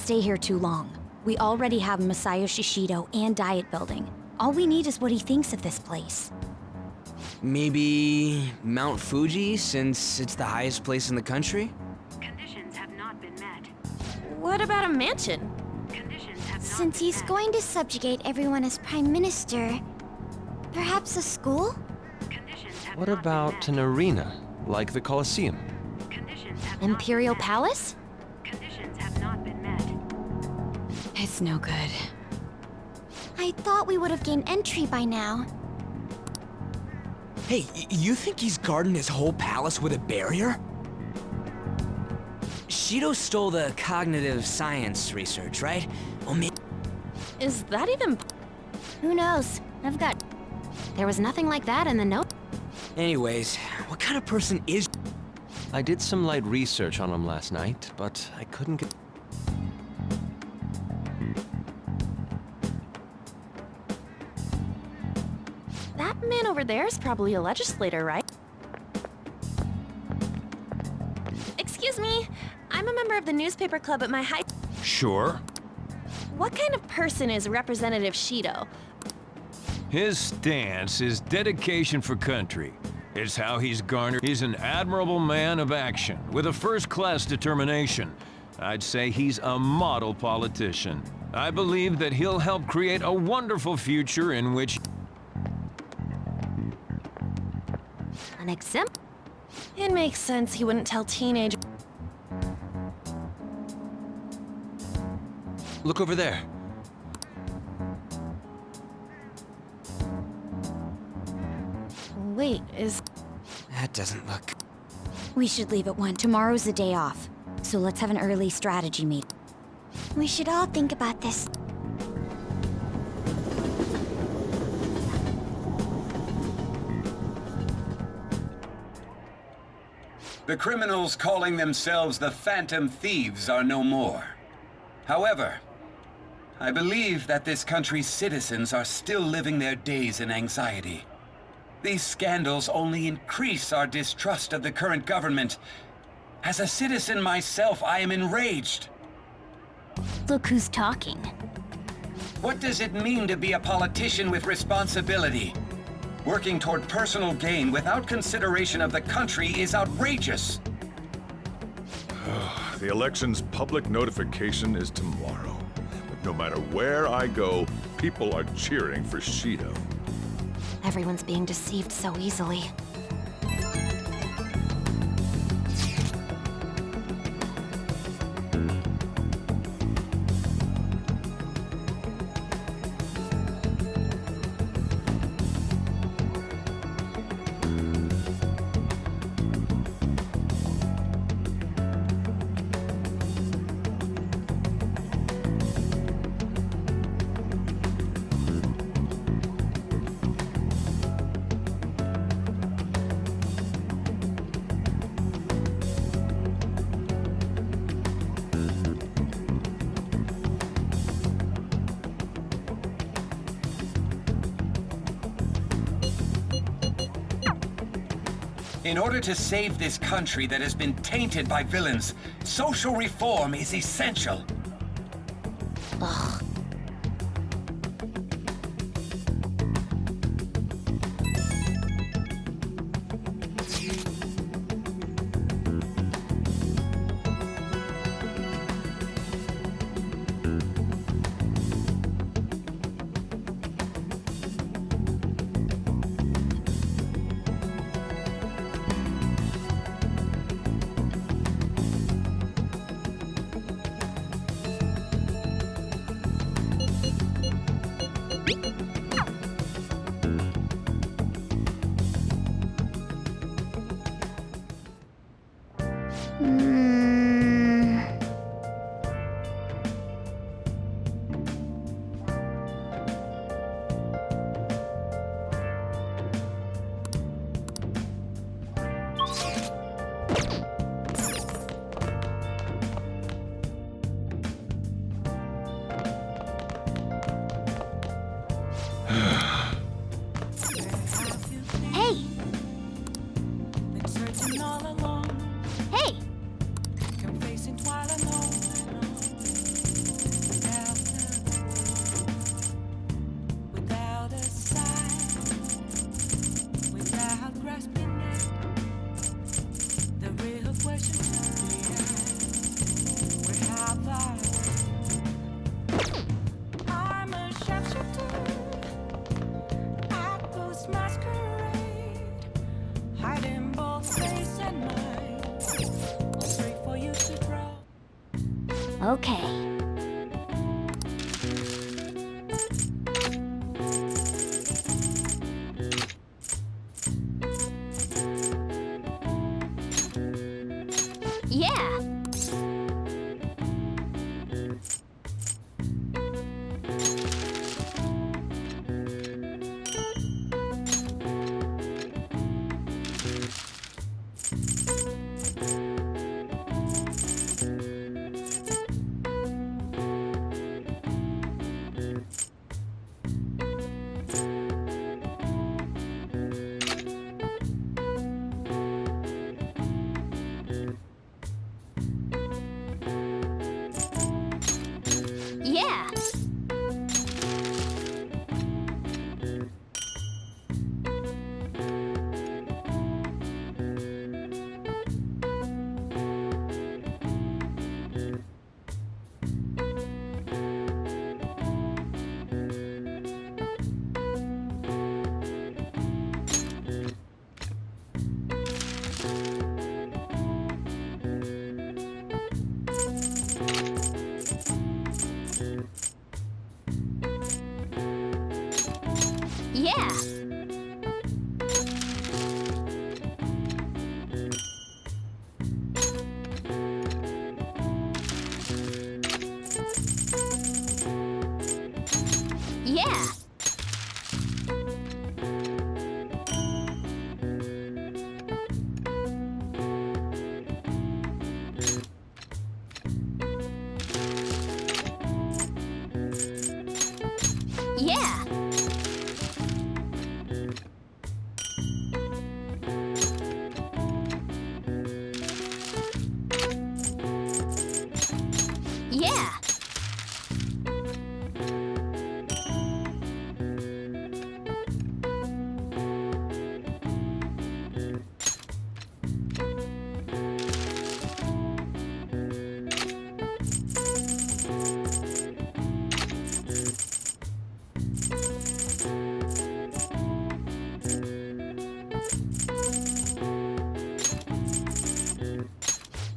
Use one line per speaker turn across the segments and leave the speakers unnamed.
stay here too long. We already have Masayo Shishido and diet building. All we need is what he thinks of this place.
Maybe Mount Fuji, since it's the highest place in the country?
Conditions have not been met.
What about a mansion?
Conditions have not
Since
been
he's
met.
going to subjugate everyone as Prime Minister, perhaps a school?
Conditions have
What
not
about
been
an arena, like the Colosseum?
met. Conditions have
Imperial
not been
Palace?
met. Conditions have not been met.
It's no good. I thought we would have gained entry by now.
Hey, you think he's guarding his whole palace with a barrier? Shido stole the cognitive science research, right? Well,
Is that even...
Who knows? There was nothing like that in the note.
anyways, what kind of person is...
I did some light research on him last night, but I couldn't get...
That man over there is probably a legislator, right? Excuse me, I'm a member of the newspaper club at my high...
Sure.
What kind of person is Representative Shido?
His stance is dedication for country. It's how he's garnered. He's an admirable man of action with a first-class determination. I'd say he's a model politician. I believe that he'll help create a wonderful future in which...
An exempt?
It makes sense he wouldn't tell teenage...
Look over there.
Wait, is...
That doesn't look...
We should leave at 1. Tomorrow's the day off. So let's have an early strategy meet. We should all think about this.
The criminals calling themselves the Phantom Thieves are no more. However, I believe that this country's citizens are still living their days in anxiety. These scandals only increase our distrust of the current government. As a citizen myself, I am enraged.
Look who's talking.
What does it mean to be a politician with responsibility? Working toward personal gain without consideration of the country is outrageous.
The election's public notification is tomorrow. But no matter where I go, people are cheering for Shido.
Everyone's being deceived so easily.
In order to save this country that has been tainted by villains, social reform is essential.
Okay. Yeah. Yeah. Yeah. Yeah. Yeah.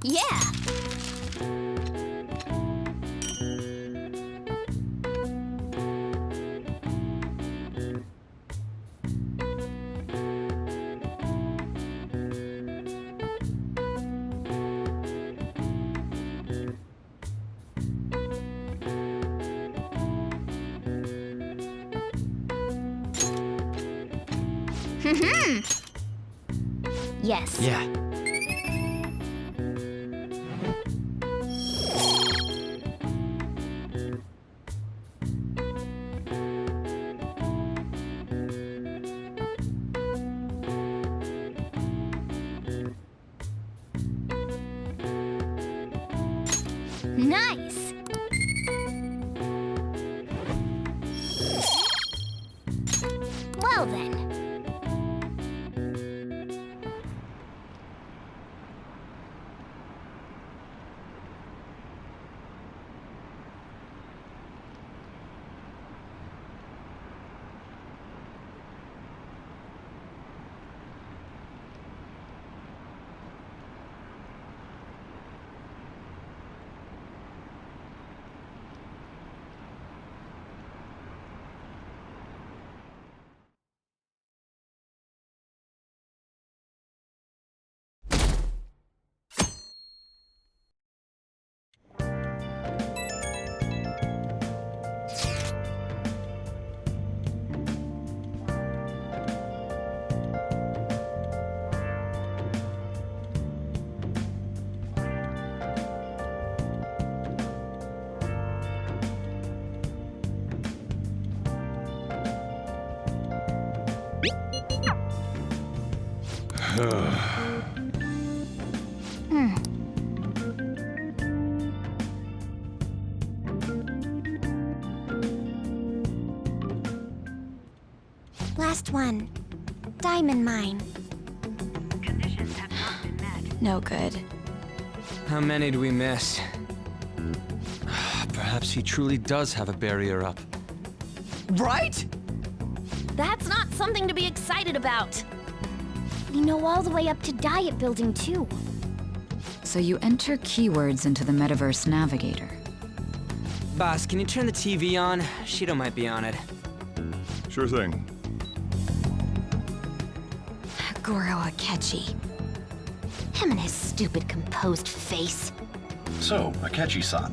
Yeah. Yeah. Yes.
Yeah.
Nice. Well then. Last one. Diamond mine.
Conditions have not been met.
No good.
How many do we miss?
Perhaps he truly does have a barrier up.
Right?
That's not something to be excited about.
We know all the way up to Diet Building, too.
So you enter keywords into the Metaverse Navigator.
Boss, can you turn the TV on? Shido might be on it.
Sure thing.
Goro Akechi. Him and his stupid composed face.
So, Akechi-san,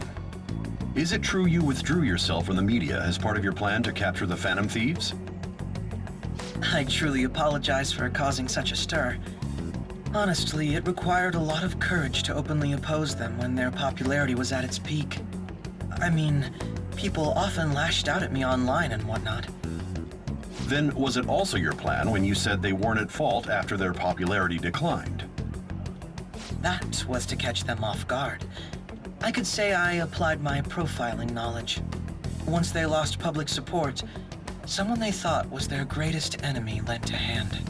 is it true you withdrew yourself from the media as part of your plan to capture the Phantom Thieves?
I truly apologize for causing such a stir. Honestly, it required a lot of courage to openly oppose them when their popularity was at its peak. I mean, people often lashed out at me online and whatnot.
Then was it also your plan when you said they weren't at fault after their popularity declined?
That was to catch them off guard. I could say I applied my profiling knowledge. Once they lost public support, someone they thought was their greatest enemy lent a hand.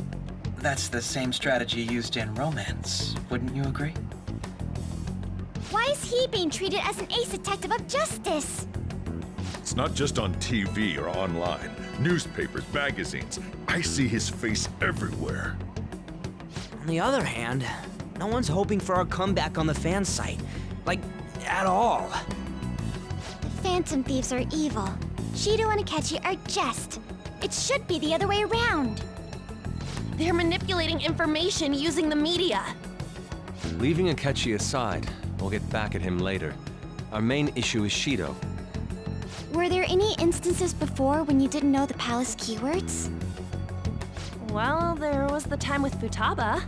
That's the same strategy used in romance, wouldn't you agree?
Why is he being treated as an ace detective of justice?
It's not just on TV or online. Newspapers, magazines. I see his face everywhere.
On the other hand, no one's hoping for our comeback on the fan site. Like, at all.
The Phantom Thieves are evil. Shido and Akechi are just. It should be the other way around.
They're manipulating information using the media.
Leaving Akechi aside, we'll get back at him later. Our main issue is Shido.
Were there any instances before when you didn't know the palace keywords?
Well, there was the time with Futaba.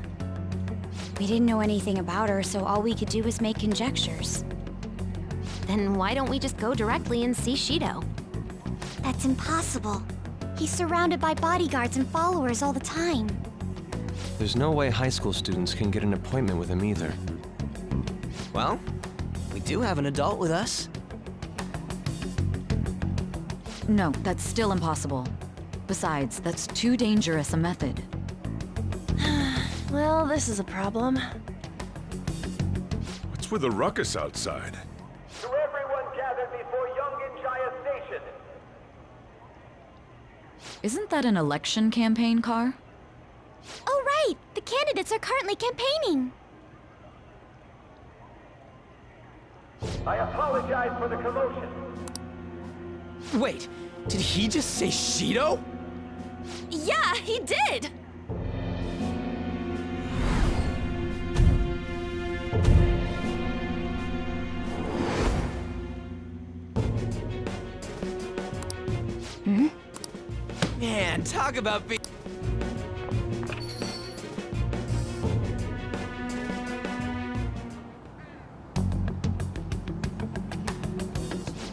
We didn't know anything about her, so all we could do was make conjectures.
Then why don't we just go directly and see Shido?
That's impossible. He's surrounded by bodyguards and followers all the time.
There's no way high school students can get an appointment with him either.
Well, we do have an adult with us.
No, that's still impossible. Besides, that's too dangerous a method.
Well, this is a problem.
What's with the ruckus outside?
To everyone gathered before Yongen-Jaya Station.
Isn't that an election campaign car?
Oh, right! The candidates are currently campaigning!
I apologize for the commotion.
Wait, did he just say Shido?
Yeah, he did!
Man, talk about being...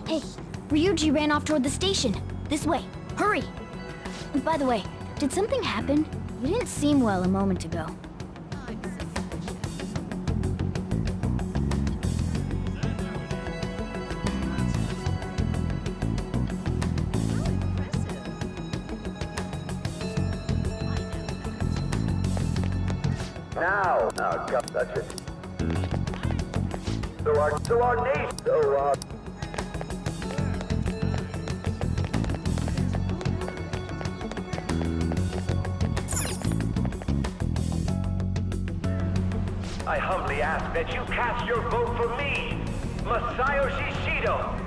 Hey, Ryuji ran off toward the station. This way. Hurry! By the way, did something happen? You didn't seem well a moment ago.
Now, God, that's it. So our nation, I humbly ask that you cast your vote for me, Masayoshi Shido.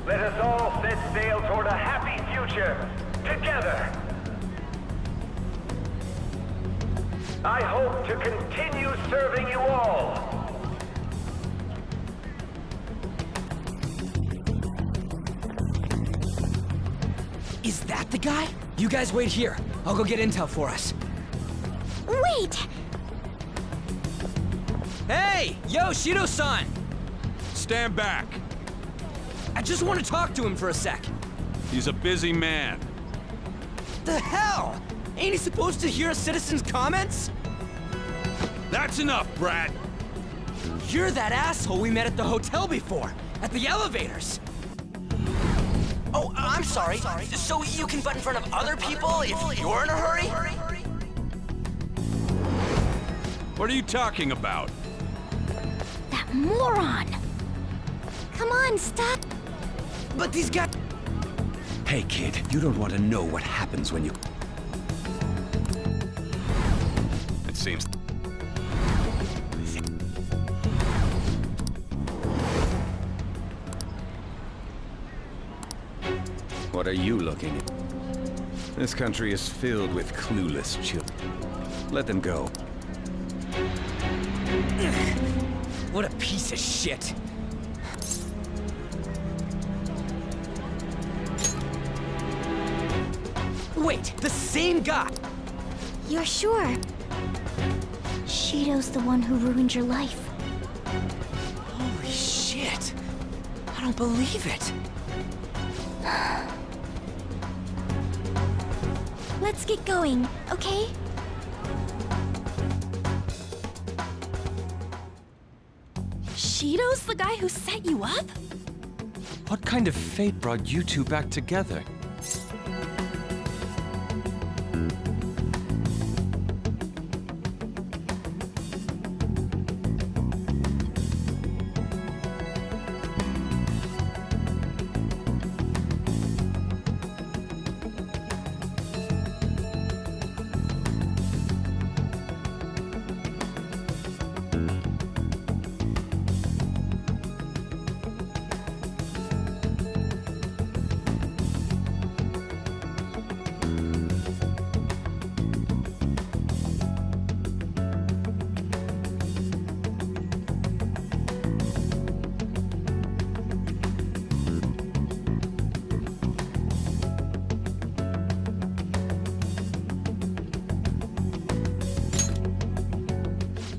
Let us all set sail toward a happy future, together. I hope to continue serving you all.
Is that the guy? You guys wait here. I'll go get intel for us.
Wait!
Hey! Yo, Shido-san!
Stand back.
I just want to talk to him for a sec.
He's a busy man.
The hell? Ain't he supposed to hear a citizen's comments?
That's enough, Brad.
You're that asshole we met at the hotel before, at the elevators. Oh, I'm sorry. So you can butt in front of other people if you're in a hurry?
What are you talking about?
That moron! Come on, stop!
But these guys...
Hey, kid, you don't want to know what happens when you...
It seems...
What are you looking at? This country is filled with clueless children. Let them go.
What a piece of shit. Wait, the same guy!
You're sure? Shido's the one who ruined your life.
Holy shit! I don't believe it!
Let's get going, okay?
Shido's the guy who set you up?
What kind of fate brought you two back together?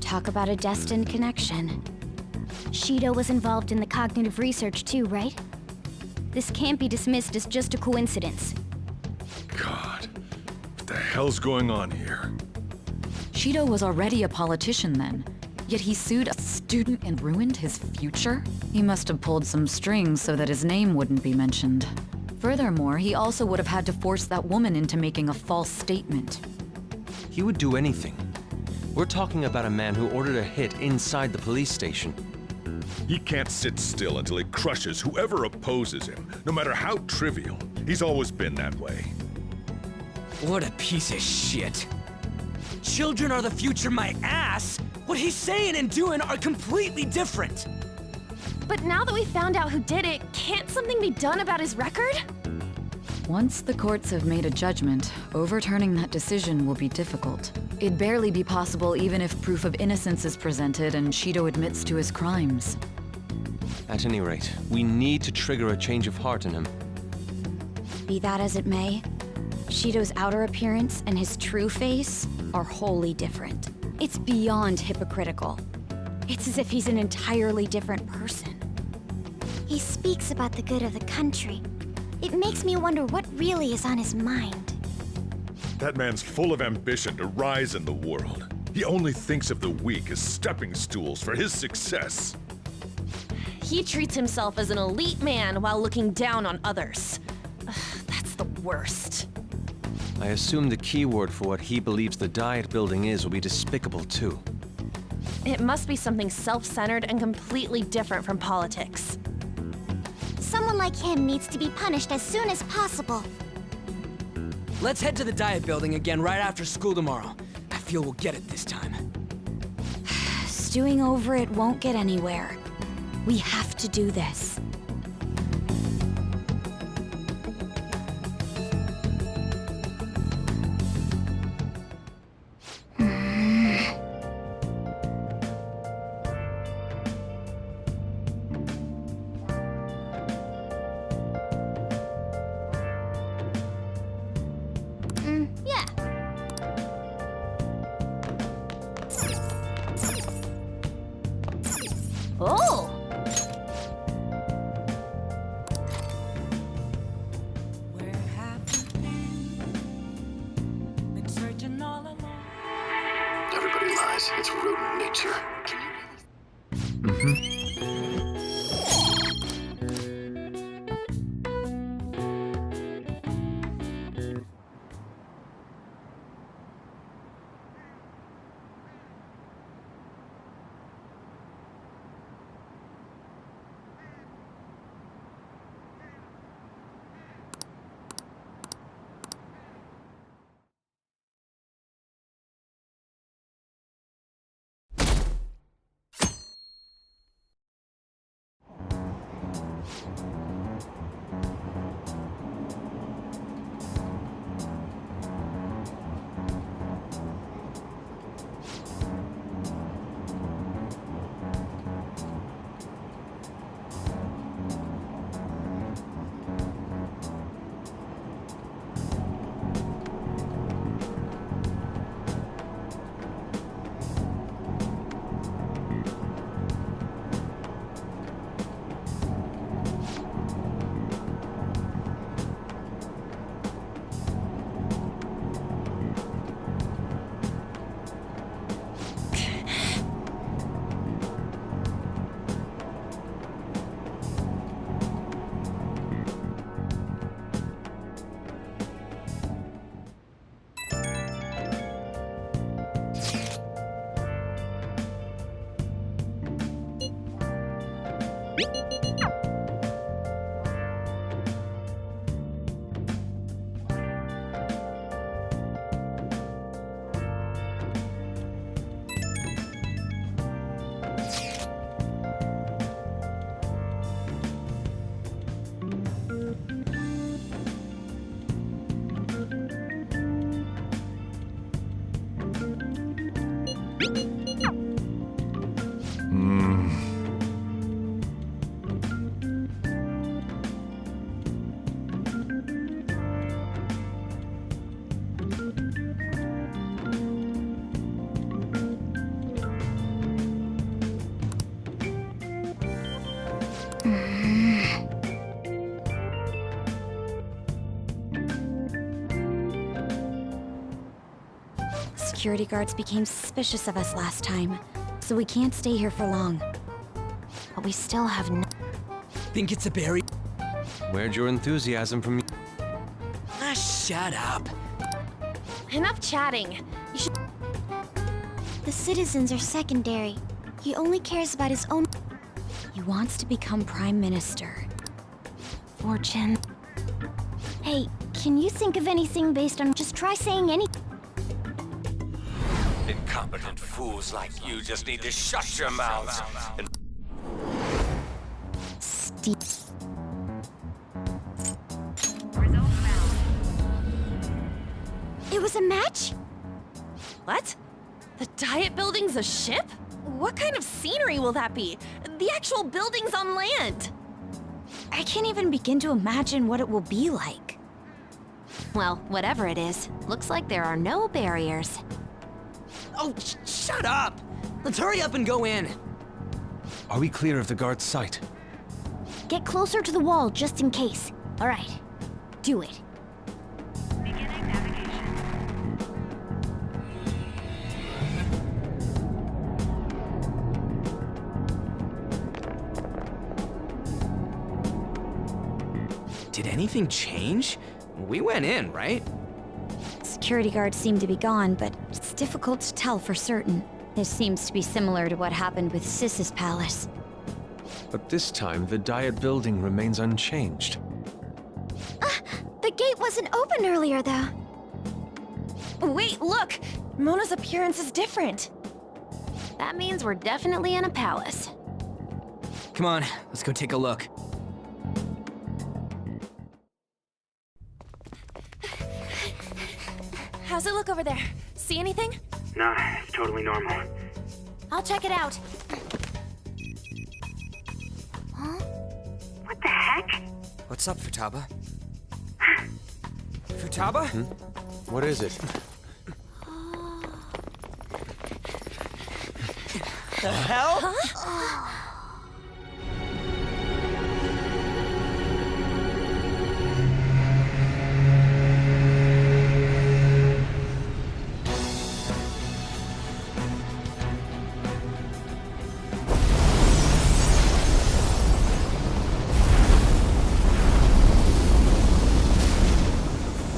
Talk about a destined connection. Shido was involved in the cognitive research too, right? This can't be dismissed as just a coincidence.
God, what the hell's going on here?
Shido was already a politician then, yet he sued a student and ruined his future? He must have pulled some strings so that his name wouldn't be mentioned. Furthermore, he also would have had to force that woman into making a false statement.
He would do anything. We're talking about a man who ordered a hit inside the police station.
He can't sit still until he crushes whoever opposes him, no matter how trivial. He's always been that way.
What a piece of shit. Children are the future, my ass! What he's saying and doing are completely different!
But now that we found out who did it, can't something be done about his record?
Once the courts have made a judgment, overturning that decision will be difficult. It'd barely be possible even if proof of innocence is presented and Shido admits to his crimes.
At any rate, we need to trigger a change of heart in him.
Be that as it may, Shido's outer appearance and his true face are wholly different. It's beyond hypocritical. It's as if he's an entirely different person. He speaks about the good of the country. It makes me wonder what really is on his mind.
That man's full of ambition to rise in the world. He only thinks of the weak as stepping stools for his success.
He treats himself as an elite man while looking down on others. Ugh, that's the worst.
I assume the key word for what he believes the Diet Building is will be despicable too.
It must be something self-centered and completely different from politics.
Someone like him needs to be punished as soon as possible.
Let's head to the Diet Building again right after school tomorrow. I feel we'll get it this time.
Stewing over it won't get anywhere. We have to do this. Yeah. Oh!
Everybody lies. It's rodent nature.
Security guards became suspicious of us last time, so we can't stay here for long. But we still have no—
Think it's a berry?
Where'd your enthusiasm from?
Ah, shut up.
Enough chatting. You should.
The citizens are secondary. He only cares about his own— He wants to become Prime Minister. Fortune. Hey, can you think of anything based on— Just try saying any—
Incompetent fools like you just need to shut your mouths and
Steve.
Result found.
It was a match?
What? The Diet Building's a ship? What kind of scenery will that be? The actual building's on land.
I can't even begin to imagine what it will be like.
Well, whatever it is, looks like there are no barriers.
Oh, shut up! Let's hurry up and go in.
Are we clear of the guard's sight?
Get closer to the wall just in case. All right, do it.
Beginning navigation.
Did anything change? We went in, right?
Security guards seem to be gone, but it's difficult to tell for certain. This seems to be similar to what happened with Sis's palace.
But this time, the Diet Building remains unchanged.
The gate wasn't open earlier, though.
Wait, look! Mona's appearance is different.
That means we're definitely in a palace.
Come on, let's go take a look.
How's it look over there? See anything?
Nah, it's totally normal.
I'll check it out.
What the heck?
What's up, Futaba? Futaba?
What is it?
The hell?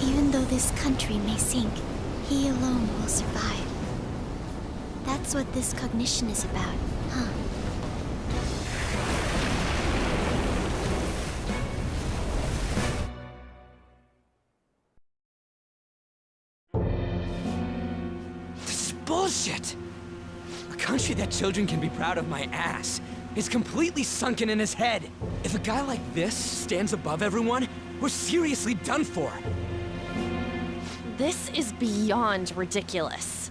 Even though this country may sink, he alone will survive. That's what this cognition is about, huh?
This is bullshit! A country that children can be proud of my ass is completely sunken in his head. If a guy like this stands above everyone, we're seriously done for.
This is beyond ridiculous.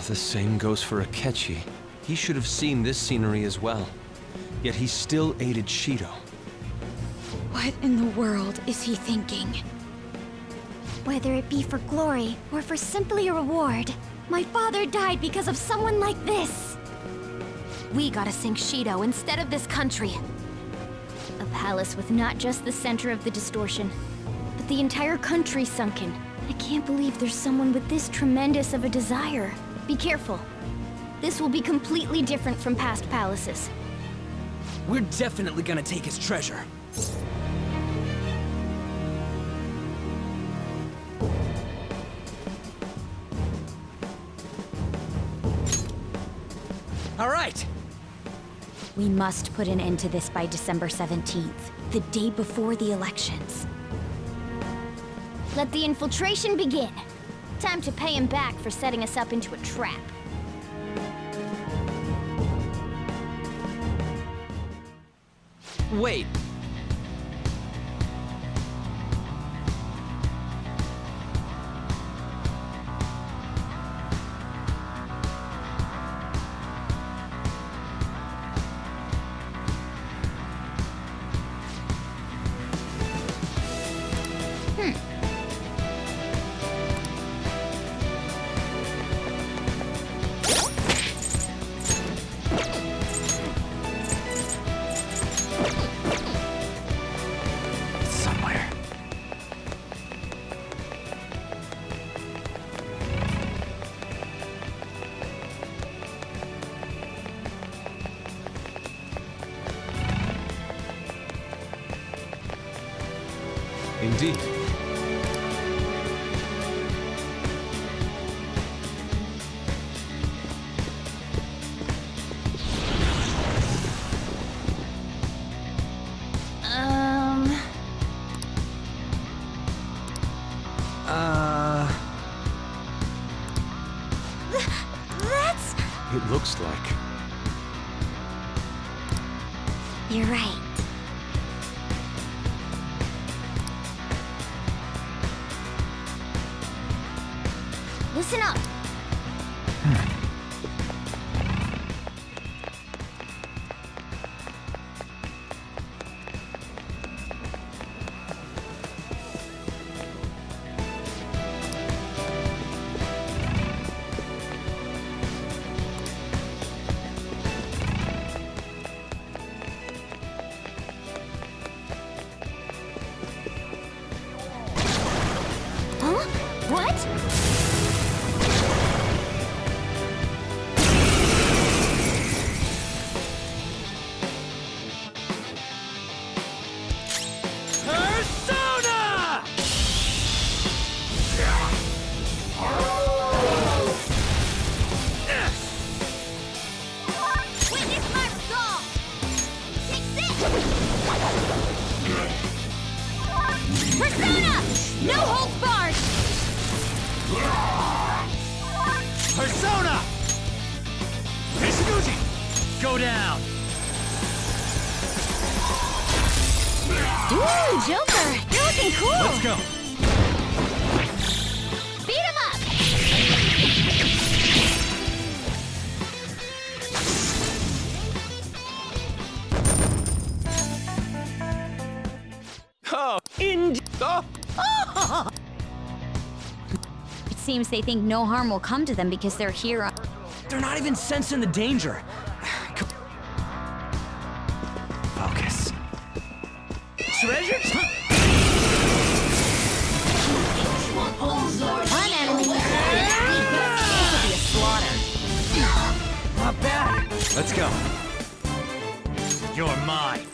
The same goes for Akechi. He should have seen this scenery as well. Yet he still aided Shido.
What in the world is he thinking? Whether it be for glory or for simply a reward, my father died because of someone like this.
We gotta sink Shido instead of this country.
A palace with not just the center of the distortion, but the entire country sunken. I can't believe there's someone with this tremendous of a desire. Be careful. This will be completely different from past palaces.
We're definitely gonna take his treasure. All right.
We must put an end to this by December 17th, the day before the elections.
Let the infiltration begin. Time to pay him back for setting us up into a trap.
Wait. Somewhere.
Indeed.
That's...
It looks like.
You're right. Listen up. Huh? What?
Persona!
Witness my resolve! Take this! Persona! No holds barred!
Persona! Ishiguchi! Go down!
Ooh, Joker! You're looking cool!
Let's go!
Beat him up!
Oh, oh.
It seems they think no harm will come to them because they're here.
They're not even sensing the danger. Focus. Treasures?
One enemy!
This will be a slaughter.
Not bad.
Let's go.
You're mine.